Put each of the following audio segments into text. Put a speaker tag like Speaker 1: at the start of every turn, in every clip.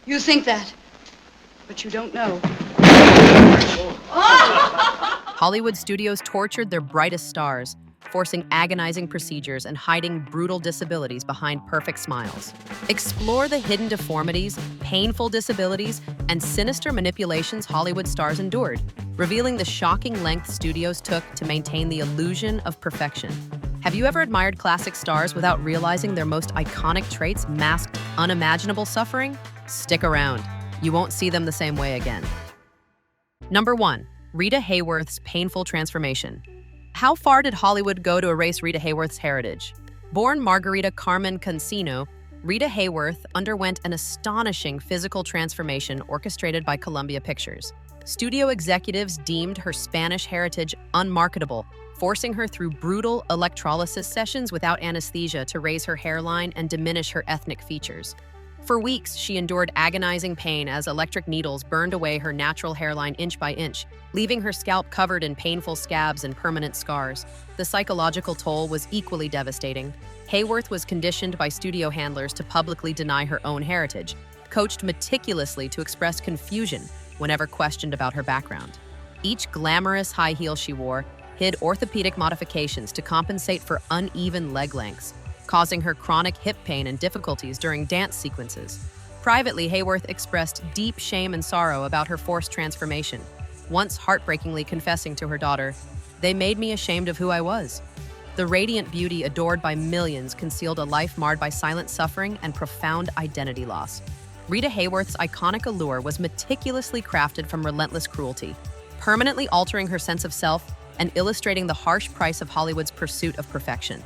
Speaker 1: You think that, but you don't know.
Speaker 2: Hollywood studios tortured their brightest stars, forcing agonizing procedures and hiding brutal disabilities behind perfect smiles. Explore the hidden deformities, painful disabilities, and sinister manipulations Hollywood stars endured, revealing the shocking lengths studios took to maintain the illusion of perfection. Have you ever admired classic stars without realizing their most iconic traits masked unimaginable suffering? Stick around. You won't see them the same way again. Number 1. Rita Hayworth's painful transformation. How far did Hollywood go to erase Rita Hayworth's heritage? Born Margarita Carmen Cancino, Rita Hayworth underwent an astonishing physical transformation orchestrated by Columbia Pictures. Studio executives deemed her Spanish heritage unmarketable, forcing her through brutal electrolysis sessions without anesthesia to raise her hairline and diminish her ethnic features. For weeks, she endured agonizing pain as electric needles burned away her natural hairline inch by inch, leaving her scalp covered in painful scabs and permanent scars. The psychological toll was equally devastating. Hayworth was conditioned by studio handlers to publicly deny her own heritage, coached meticulously to express confusion whenever questioned about her background. Each glamorous high heel she wore hid orthopedic modifications to compensate for uneven leg lengths, causing her chronic hip pain and difficulties during dance sequences. Privately, Hayworth expressed deep shame and sorrow about her forced transformation, once heartbreakingly confessing to her daughter, "They made me ashamed of who I was." The radiant beauty adored by millions concealed a life marred by silent suffering and profound identity loss. Rita Hayworth's iconic allure was meticulously crafted from relentless cruelty, permanently altering her sense of self and illustrating the harsh price of Hollywood's pursuit of perfection.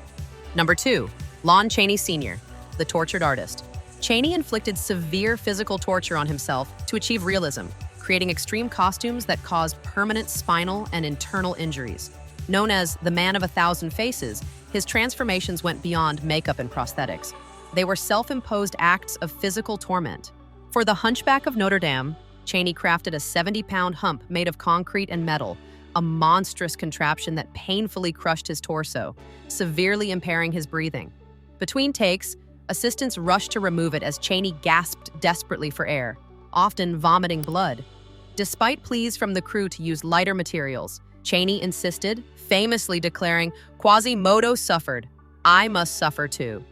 Speaker 2: Number 2. Lon Chaney Sr., the tortured artist. Chaney inflicted severe physical torture on himself to achieve realism, creating extreme costumes that caused permanent spinal and internal injuries. Known as the Man of 1,000 Faces, his transformations went beyond makeup and prosthetics. They were self-imposed acts of physical torment. For the Hunchback of Notre Dame, Chaney crafted a 70-pound hump made of concrete and metal, a monstrous contraption that painfully crushed his torso, severely impairing his breathing. Between takes, assistants rushed to remove it as Chaney gasped desperately for air, often vomiting blood. Despite pleas from the crew to use lighter materials, Chaney insisted, famously declaring, "Quasimodo suffered. I must suffer too."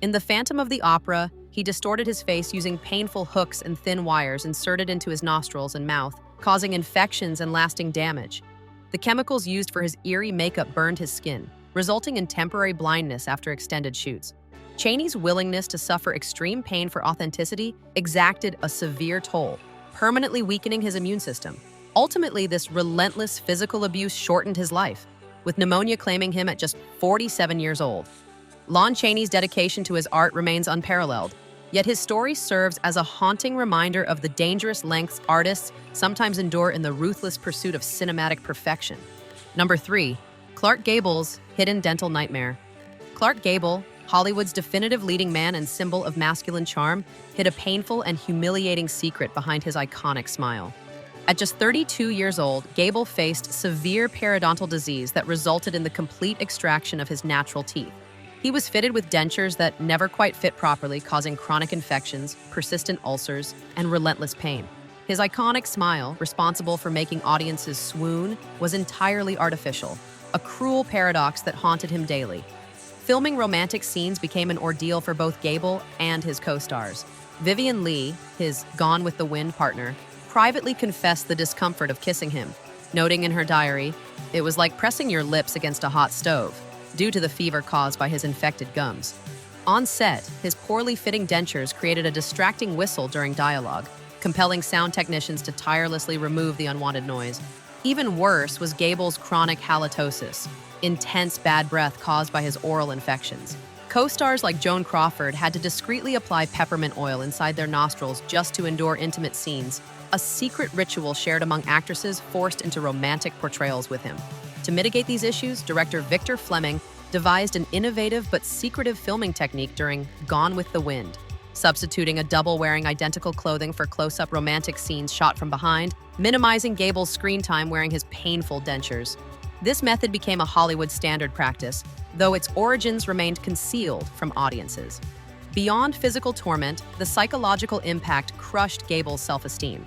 Speaker 2: In The Phantom of the Opera, he distorted his face using painful hooks and thin wires inserted into his nostrils and mouth, causing infections and lasting damage. The chemicals used for his eerie makeup burned his skin, resulting in temporary blindness after extended shoots. Chaney's willingness to suffer extreme pain for authenticity exacted a severe toll, permanently weakening his immune system. Ultimately, this relentless physical abuse shortened his life, with pneumonia claiming him at just 47 years old. Lon Chaney's dedication to his art remains unparalleled, yet his story serves as a haunting reminder of the dangerous lengths artists sometimes endure in the ruthless pursuit of cinematic perfection. Number 3. Clark Gable's hidden dental nightmare. Clark Gable, Hollywood's definitive leading man and symbol of masculine charm, hid a painful and humiliating secret behind his iconic smile. At just 32 years old, Gable faced severe periodontal disease that resulted in the complete extraction of his natural teeth. He was fitted with dentures that never quite fit properly, causing chronic infections, persistent ulcers, and relentless pain. His iconic smile, responsible for making audiences swoon, was entirely artificial, a cruel paradox that haunted him daily. Filming romantic scenes became an ordeal for both Gable and his co-stars. Vivian Leigh, his Gone with the Wind partner, privately confessed the discomfort of kissing him, noting in her diary, "It was like pressing your lips against a hot stove," due to the fever caused by his infected gums. On set, his poorly fitting dentures created a distracting whistle during dialogue, compelling sound technicians to tirelessly remove the unwanted noise. Even worse was Gable's chronic halitosis, intense bad breath caused by his oral infections. Co-stars like Joan Crawford had to discreetly apply peppermint oil inside their nostrils just to endure intimate scenes, a secret ritual shared among actresses forced into romantic portrayals with him. To mitigate these issues, director Victor Fleming devised an innovative but secretive filming technique during Gone with the Wind, substituting a double wearing identical clothing for close-up romantic scenes shot from behind, minimizing Gable's screen time wearing his painful dentures. This method became a Hollywood standard practice, though its origins remained concealed from audiences. Beyond physical torment, the psychological impact crushed Gable's self-esteem.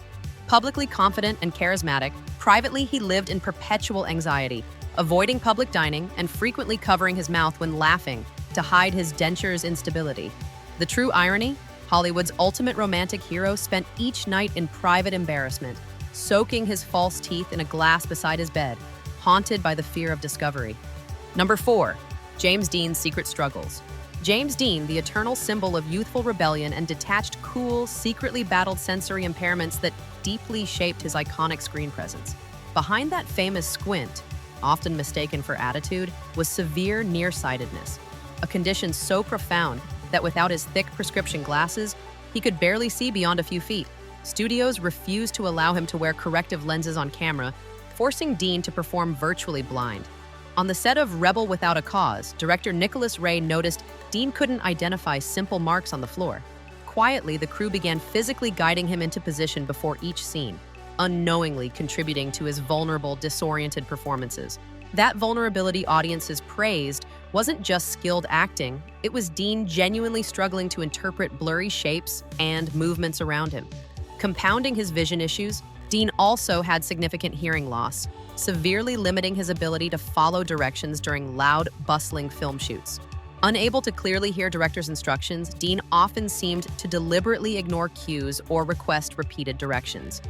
Speaker 2: Publicly confident and charismatic, privately he lived in perpetual anxiety, avoiding public dining and frequently covering his mouth when laughing to hide his denture's instability. The true irony? Hollywood's ultimate romantic hero spent each night in private embarrassment, soaking his false teeth in a glass beside his bed, haunted by the fear of discovery. Number 4. James Dean's secret struggles. James Dean, the eternal symbol of youthful rebellion and detached, cool, secretly battled sensory impairments that deeply shaped his iconic screen presence. Behind that famous squint, often mistaken for attitude, was severe nearsightedness, a condition so profound that without his thick prescription glasses, he could barely see beyond a few feet. Studios refused to allow him to wear corrective lenses on camera, forcing Dean to perform virtually blind. On the set of Rebel Without a Cause, director Nicholas Ray noticed Dean couldn't identify simple marks on the floor. Quietly, the crew began physically guiding him into position before each scene, unknowingly contributing to his vulnerable, disoriented performances. That vulnerability audiences praised wasn't just skilled acting, it was Dean genuinely struggling to interpret blurry shapes and movements around him. Compounding his vision issues, Dean also had significant hearing loss, severely limiting his ability to follow directions during loud, bustling film shoots. Unable to clearly hear directors' instructions, Dean often seemed to deliberately ignore cues or request repeated directions.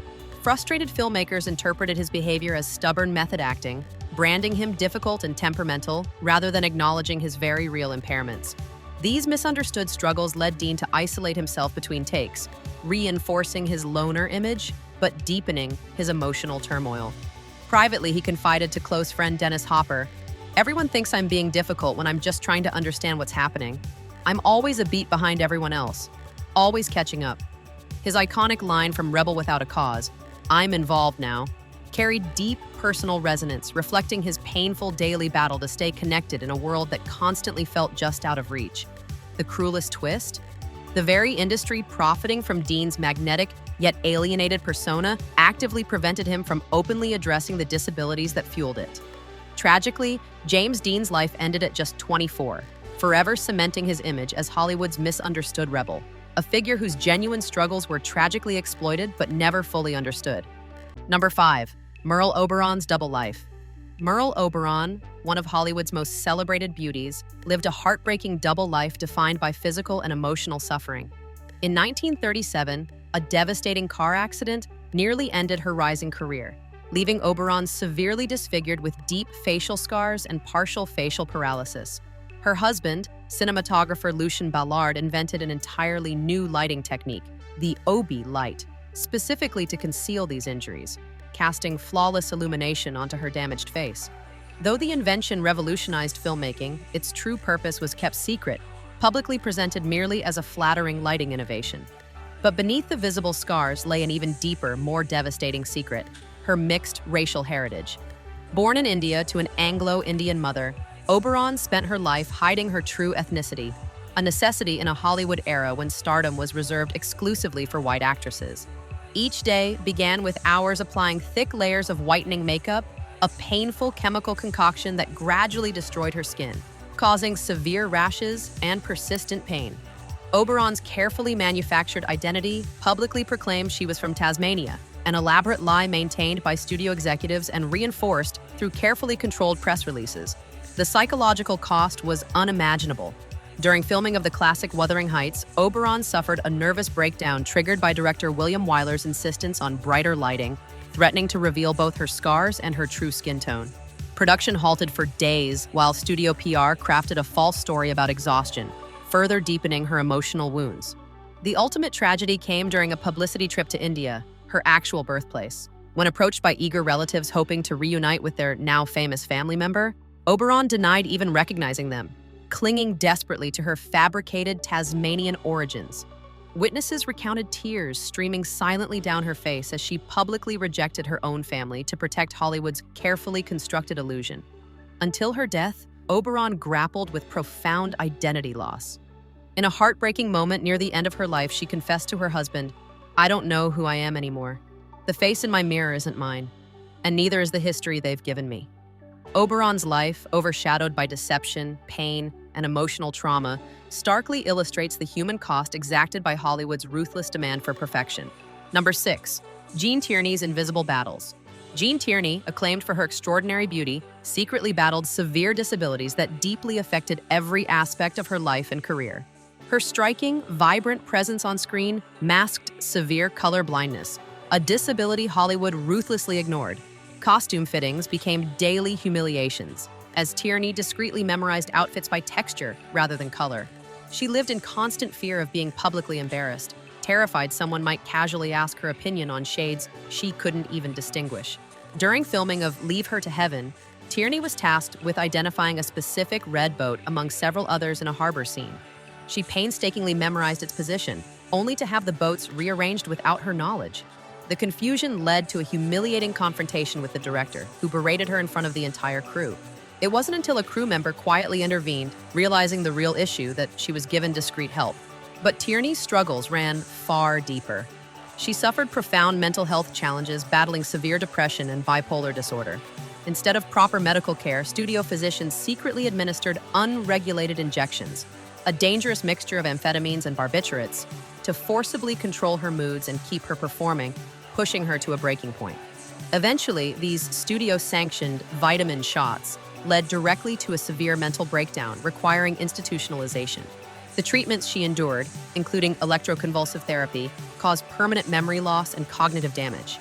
Speaker 2: Frustrated filmmakers interpreted his behavior as stubborn method acting, branding him difficult and temperamental rather than acknowledging his very real impairments. These misunderstood struggles led Dean to isolate himself between takes, reinforcing his loner image, but deepening his emotional turmoil. Privately, he confided to close friend Dennis Hopper, "Everyone thinks I'm being difficult when I'm just trying to understand what's happening. I'm always a beat behind everyone else, always catching up." His iconic line from Rebel Without a Cause, "I'm involved now," carried deep personal resonance, reflecting his painful daily battle to stay connected in a world that constantly felt just out of reach. The cruelest twist? The very industry profiting from Dean's magnetic yet alienated persona actively prevented him from openly addressing the disabilities that fueled it. Tragically, James Dean's life ended at just 24, forever cementing his image as Hollywood's misunderstood rebel, a figure whose genuine struggles were tragically exploited but never fully understood. Number 5. Merle Oberon's double life. Merle Oberon, one of Hollywood's most celebrated beauties, lived a heartbreaking double life defined by physical and emotional suffering. In 1937, a devastating car accident nearly ended her rising career, leaving Oberon severely disfigured with deep facial scars and partial facial paralysis. Her husband, cinematographer Lucien Ballard, invented an entirely new lighting technique, the Obi light, specifically to conceal these injuries, casting flawless illumination onto her damaged face. Though the invention revolutionized filmmaking, its true purpose was kept secret, publicly presented merely as a flattering lighting innovation. But beneath the visible scars lay an even deeper, more devastating secret: her mixed racial heritage. Born in India to an Anglo-Indian mother, Oberon spent her life hiding her true ethnicity, a necessity in a Hollywood era when stardom was reserved exclusively for white actresses. Each day began with hours applying thick layers of whitening makeup, a painful chemical concoction that gradually destroyed her skin, causing severe rashes and persistent pain. Oberon's carefully manufactured identity publicly proclaimed she was from Tasmania, an elaborate lie maintained by studio executives and reinforced through carefully controlled press releases. The psychological cost was unimaginable. During filming of the classic Wuthering Heights, Oberon suffered a nervous breakdown triggered by director William Wyler's insistence on brighter lighting, threatening to reveal both her scars and her true skin tone. Production halted for days while studio PR crafted a false story about exhaustion, further deepening her emotional wounds. The ultimate tragedy came during a publicity trip to India, her actual birthplace. When approached by eager relatives hoping to reunite with their now famous family member, Oberon denied even recognizing them, clinging desperately to her fabricated Tasmanian origins. Witnesses recounted tears streaming silently down her face as she publicly rejected her own family to protect Hollywood's carefully constructed illusion. Until her death, Oberon grappled with profound identity loss. In a heartbreaking moment near the end of her life, she confessed to her husband, "I don't know who I am anymore. The face in my mirror isn't mine, and neither is the history they've given me." Oberon's life, overshadowed by deception, pain, and emotional trauma starkly illustrates the human cost exacted by Hollywood's ruthless demand for perfection. Number 6. Jean Tierney's invisible battles. Jean Tierney, acclaimed for her extraordinary beauty, secretly battled severe disabilities that deeply affected every aspect of her life and career. Her striking, vibrant presence on screen masked severe color blindness, a disability Hollywood ruthlessly ignored. Costume fittings became daily humiliations, as Tierney discreetly memorized outfits by texture rather than color. She lived in constant fear of being publicly embarrassed, terrified someone might casually ask her opinion on shades she couldn't even distinguish. During filming of Leave Her to Heaven, Tierney was tasked with identifying a specific red boat among several others in a harbor scene. She painstakingly memorized its position, only to have the boats rearranged without her knowledge. The confusion led to a humiliating confrontation with the director, who berated her in front of the entire crew. It wasn't until a crew member quietly intervened, realizing the real issue, that she was given discreet help. But Tierney's struggles ran far deeper. She suffered profound mental health challenges, battling severe depression and bipolar disorder. Instead of proper medical care, studio physicians secretly administered unregulated injections, a dangerous mixture of amphetamines and barbiturates, to forcibly control her moods and keep her performing, pushing her to a breaking point. Eventually, these studio-sanctioned vitamin shots led directly to a severe mental breakdown, requiring institutionalization. The treatments she endured, including electroconvulsive therapy, caused permanent memory loss and cognitive damage.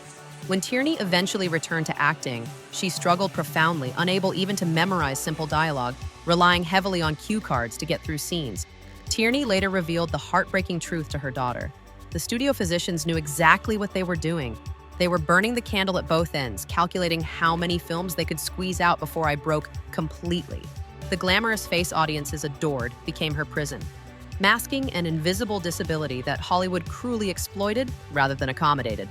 Speaker 2: When Tierney eventually returned to acting, she struggled profoundly, unable even to memorize simple dialogue, relying heavily on cue cards to get through scenes. Tierney later revealed the heartbreaking truth to her daughter. The studio physicians knew exactly what they were doing. They were burning the candle at both ends, calculating how many films they could squeeze out before I broke completely. The glamorous face audiences adored became her prison, masking an invisible disability that Hollywood cruelly exploited rather than accommodated.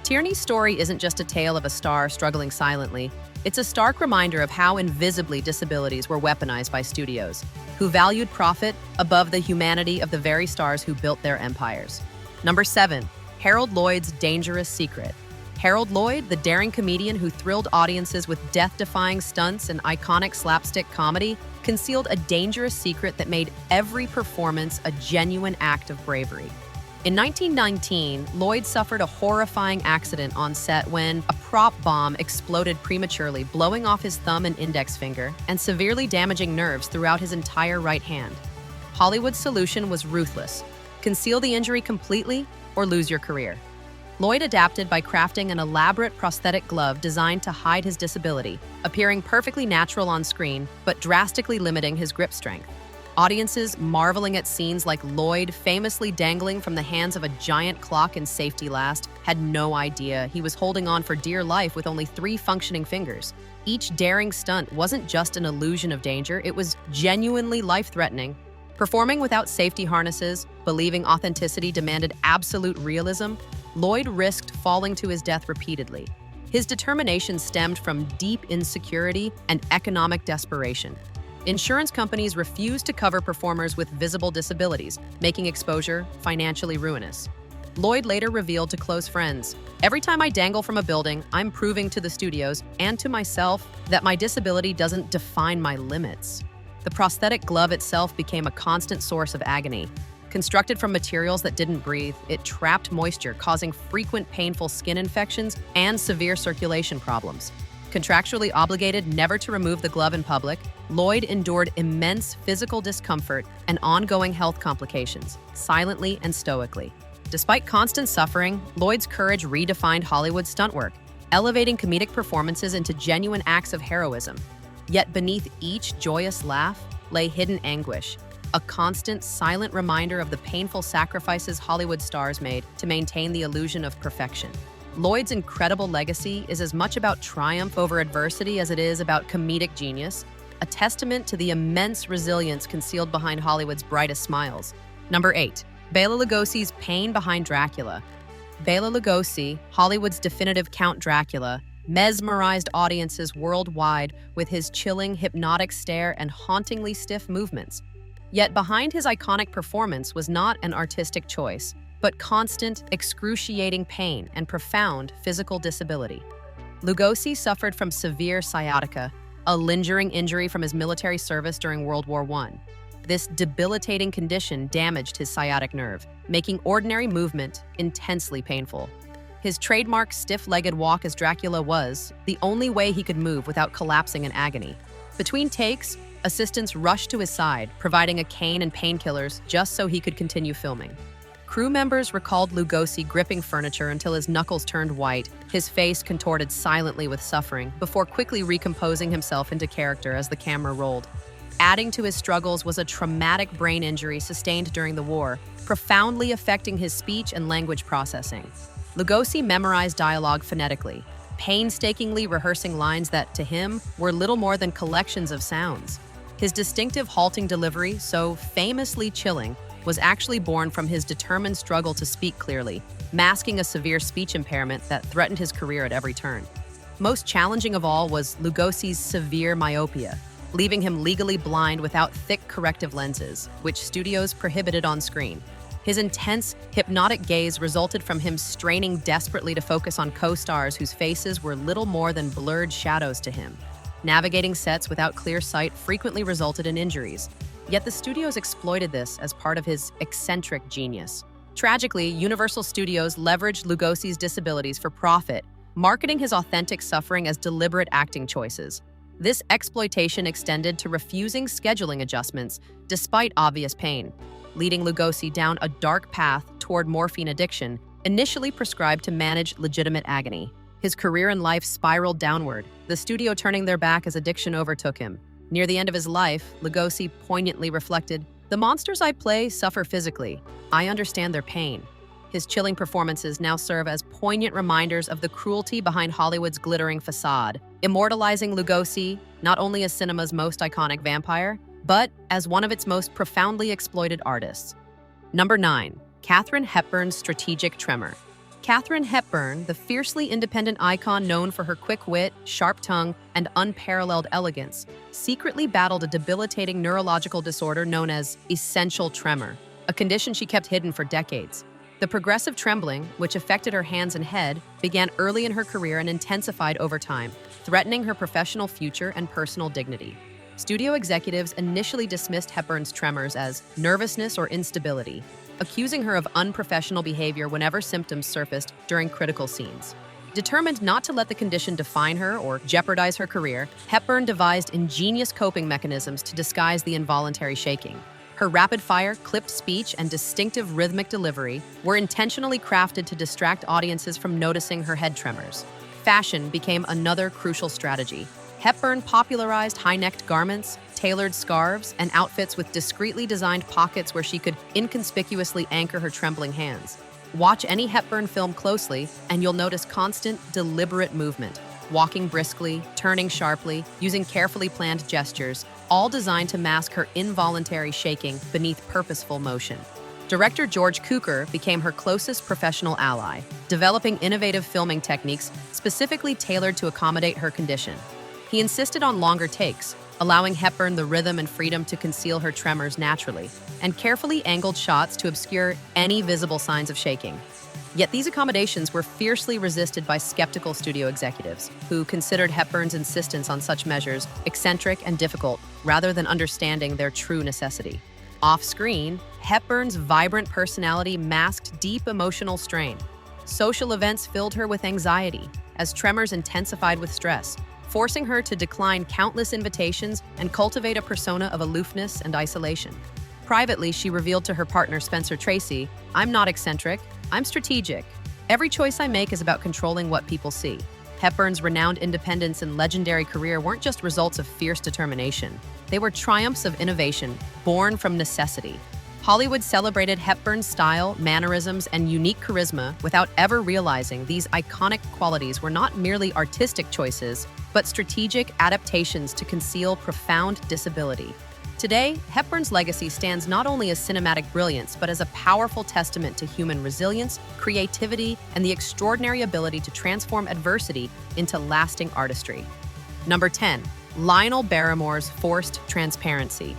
Speaker 2: Tierney's story isn't just a tale of a star struggling silently. It's a stark reminder of how invisibly disabilities were weaponized by studios, who valued profit above the humanity of the very stars who built their empires. Number 7. Harold Lloyd's dangerous secret. Harold Lloyd, the daring comedian who thrilled audiences with death-defying stunts and iconic slapstick comedy, concealed a dangerous secret that made every performance a genuine act of bravery. In 1919, Lloyd suffered a horrifying accident on set when a prop bomb exploded prematurely, blowing off his thumb and index finger and severely damaging nerves throughout his entire right hand. Hollywood's solution was ruthless: conceal the injury completely or lose your career. Lloyd adapted by crafting an elaborate prosthetic glove designed to hide his disability, appearing perfectly natural on screen, but drastically limiting his grip strength. Audiences marveling at scenes like Lloyd famously dangling from the hands of a giant clock in safety last had no idea he was holding on for dear life with only 3 functioning fingers. Each daring stunt wasn't just an illusion of danger, it was genuinely life-threatening. Performing without safety harnesses, believing authenticity demanded absolute realism, Lloyd risked falling to his death repeatedly. His determination stemmed from deep insecurity and economic desperation. Insurance companies refused to cover performers with visible disabilities, making exposure financially ruinous. Lloyd later revealed to close friends, "Every time I dangle from a building, I'm proving to the studios and to myself that my disability doesn't define my limits." The prosthetic glove itself became a constant source of agony. Constructed from materials that didn't breathe, it trapped moisture, causing frequent painful skin infections and severe circulation problems. Contractually obligated never to remove the glove in public, Lloyd endured immense physical discomfort and ongoing health complications, silently and stoically. Despite constant suffering, Lloyd's courage redefined Hollywood stunt work, elevating comedic performances into genuine acts of heroism. Yet beneath each joyous laugh lay hidden anguish, a constant, silent reminder of the painful sacrifices Hollywood stars made to maintain the illusion of perfection. Lloyd's incredible legacy is as much about triumph over adversity as it is about comedic genius, a testament to the immense resilience concealed behind Hollywood's brightest smiles. Number 8. Bela Lugosi's pain behind Dracula. Bela Lugosi, Hollywood's definitive Count Dracula, mesmerized audiences worldwide with his chilling, hypnotic stare and hauntingly stiff movements. Yet behind his iconic performance was not an artistic choice, but constant, excruciating pain and profound physical disability. Lugosi suffered from severe sciatica, a lingering injury from his military service during World War I. This debilitating condition damaged his sciatic nerve, making ordinary movement intensely painful. His trademark stiff-legged walk as Dracula was the only way he could move without collapsing in agony. Between takes, assistants rushed to his side, providing a cane and painkillers just so he could continue filming. Crew members recalled Lugosi gripping furniture until his knuckles turned white, his face contorted silently with suffering, before quickly recomposing himself into character as the camera rolled. Adding to his struggles was a traumatic brain injury sustained during the war, profoundly affecting his speech and language processing. Lugosi memorized dialogue phonetically, painstakingly rehearsing lines that, to him, were little more than collections of sounds. His distinctive halting delivery, so famously chilling, was actually born from his determined struggle to speak clearly, masking a severe speech impairment that threatened his career at every turn. Most challenging of all was Lugosi's severe myopia, leaving him legally blind without thick corrective lenses, which studios prohibited on screen. His intense, hypnotic gaze resulted from him straining desperately to focus on co-stars whose faces were little more than blurred shadows to him. Navigating sets without clear sight frequently resulted in injuries, yet the studios exploited this as part of his eccentric genius. Tragically, Universal Studios leveraged Lugosi's disabilities for profit, marketing his authentic suffering as deliberate acting choices. This exploitation extended to refusing scheduling adjustments despite obvious pain, leading Lugosi down a dark path toward morphine addiction, initially prescribed to manage legitimate agony. His career and life spiraled downward, the studio turning their back as addiction overtook him. Near the end of his life, Lugosi poignantly reflected, "The monsters I play suffer physically. I understand their pain." His chilling performances now serve as poignant reminders of the cruelty behind Hollywood's glittering facade, immortalizing Lugosi not only as cinema's most iconic vampire, but as one of its most profoundly exploited artists. Number 9. Katharine Hepburn's strategic tremor. Katharine Hepburn, the fiercely independent icon known for her quick wit, sharp tongue, and unparalleled elegance, secretly battled a debilitating neurological disorder known as essential tremor, a condition she kept hidden for decades. The progressive trembling, which affected her hands and head, began early in her career and intensified over time, threatening her professional future and personal dignity. Studio executives initially dismissed Hepburn's tremors as nervousness or instability, accusing her of unprofessional behavior whenever symptoms surfaced during critical scenes. Determined not to let the condition define her or jeopardize her career, Hepburn devised ingenious coping mechanisms to disguise the involuntary shaking. Her rapid-fire, clipped speech and distinctive rhythmic delivery were intentionally crafted to distract audiences from noticing her head tremors. Fashion became another crucial strategy. Hepburn popularized high-necked garments, tailored scarves, and outfits with discreetly designed pockets where she could inconspicuously anchor her trembling hands. Watch any Hepburn film closely, and you'll notice constant, deliberate movement, walking briskly, turning sharply, using carefully planned gestures, all designed to mask her involuntary shaking beneath purposeful motion. Director George Cukor became her closest professional ally, developing innovative filming techniques specifically tailored to accommodate her condition. He insisted on longer takes, allowing Hepburn the rhythm and freedom to conceal her tremors naturally, and carefully angled shots to obscure any visible signs of shaking. Yet these accommodations were fiercely resisted by skeptical studio executives, who considered Hepburn's insistence on such measures eccentric and difficult, rather than understanding their true necessity. Off-screen, Hepburn's vibrant personality masked deep emotional strain. Social events filled her with anxiety, as tremors intensified with stress, forcing her to decline countless invitations and cultivate a persona of aloofness and isolation. Privately, she revealed to her partner Spencer Tracy, "I'm not eccentric, I'm strategic. Every choice I make is about controlling what people see." Hepburn's renowned independence and legendary career weren't just results of fierce determination. They were triumphs of innovation, born from necessity. Hollywood celebrated Hepburn's style, mannerisms, and unique charisma without ever realizing these iconic qualities were not merely artistic choices, but strategic adaptations to conceal profound disability. Today, Hepburn's legacy stands not only as cinematic brilliance, but as a powerful testament to human resilience, creativity, and the extraordinary ability to transform adversity into lasting artistry. Number 10. Lionel Barrymore's forced transparency.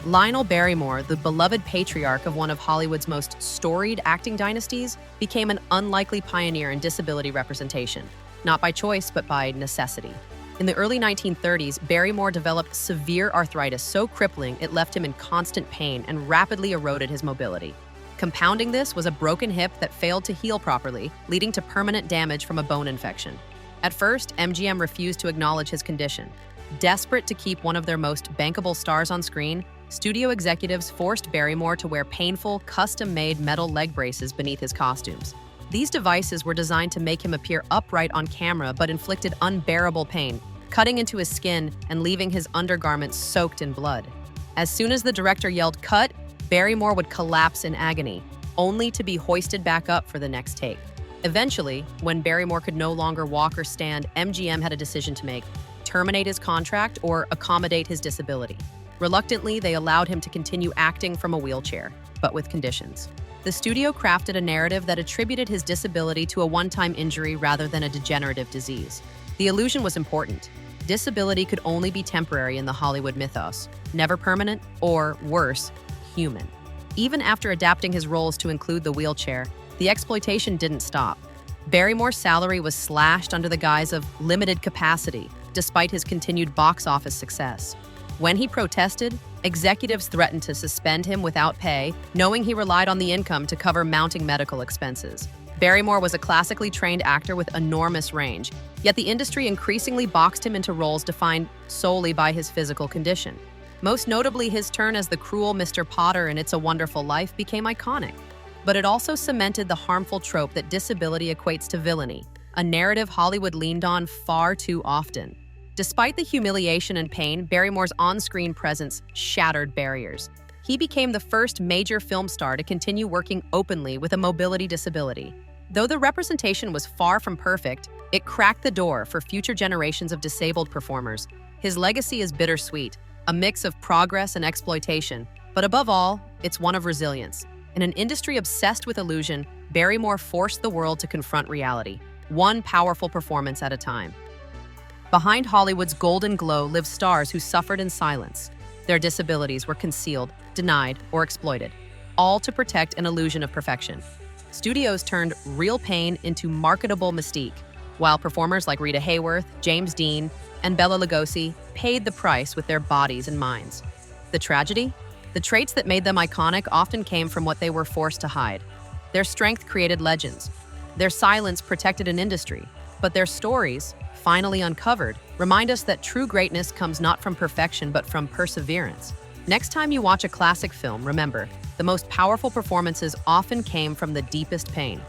Speaker 2: Lionel Barrymore, the beloved patriarch of one of Hollywood's most storied acting dynasties, became an unlikely pioneer in disability representation, not by choice, but by necessity. In the early 1930s, Barrymore developed severe arthritis so crippling it left him in constant pain and rapidly eroded his mobility. Compounding this was a broken hip that failed to heal properly, leading to permanent damage from a bone infection. At first, MGM refused to acknowledge his condition. Desperate to keep one of their most bankable stars on screen, studio executives forced Barrymore to wear painful, custom-made metal leg braces beneath his costumes. These devices were designed to make him appear upright on camera but inflicted unbearable pain, cutting into his skin and leaving his undergarments soaked in blood. As soon as the director yelled "cut," Barrymore would collapse in agony, only to be hoisted back up for the next take. Eventually, when Barrymore could no longer walk or stand, MGM had a decision to make: terminate his contract or accommodate his disability. Reluctantly, they allowed him to continue acting from a wheelchair, but with conditions. The studio crafted a narrative that attributed his disability to a one-time injury rather than a degenerative disease. The illusion was important. Disability could only be temporary in the Hollywood mythos, never permanent or, worse, human. Even after adapting his roles to include the wheelchair, the exploitation didn't stop. Barrymore's salary was slashed under the guise of limited capacity, despite his continued box office success. When he protested, executives threatened to suspend him without pay, knowing he relied on the income to cover mounting medical expenses. Barrymore was a classically trained actor with enormous range, yet the industry increasingly boxed him into roles defined solely by his physical condition. Most notably, his turn as the cruel Mr. Potter in It's a Wonderful Life became iconic. But it also cemented the harmful trope that disability equates to villainy, a narrative Hollywood leaned on far too often. Despite the humiliation and pain, Barrymore's on-screen presence shattered barriers. He became the first major film star to continue working openly with a mobility disability. Though the representation was far from perfect, it cracked the door for future generations of disabled performers. His legacy is bittersweet, a mix of progress and exploitation, but above all, it's one of resilience. In an industry obsessed with illusion, Barrymore forced the world to confront reality, one powerful performance at a time. Behind Hollywood's golden glow live stars who suffered in silence. Their disabilities were concealed, denied, or exploited, all to protect an illusion of perfection. Studios turned real pain into marketable mystique, while performers like Rita Hayworth, James Dean, and Bela Lugosi paid the price with their bodies and minds. The tragedy? The traits that made them iconic often came from what they were forced to hide. Their strength created legends. Their silence protected an industry. But their stories, finally uncovered, remind us that true greatness comes not from perfection but from perseverance. Next time you watch a classic film, remember, the most powerful performances often came from the deepest pain.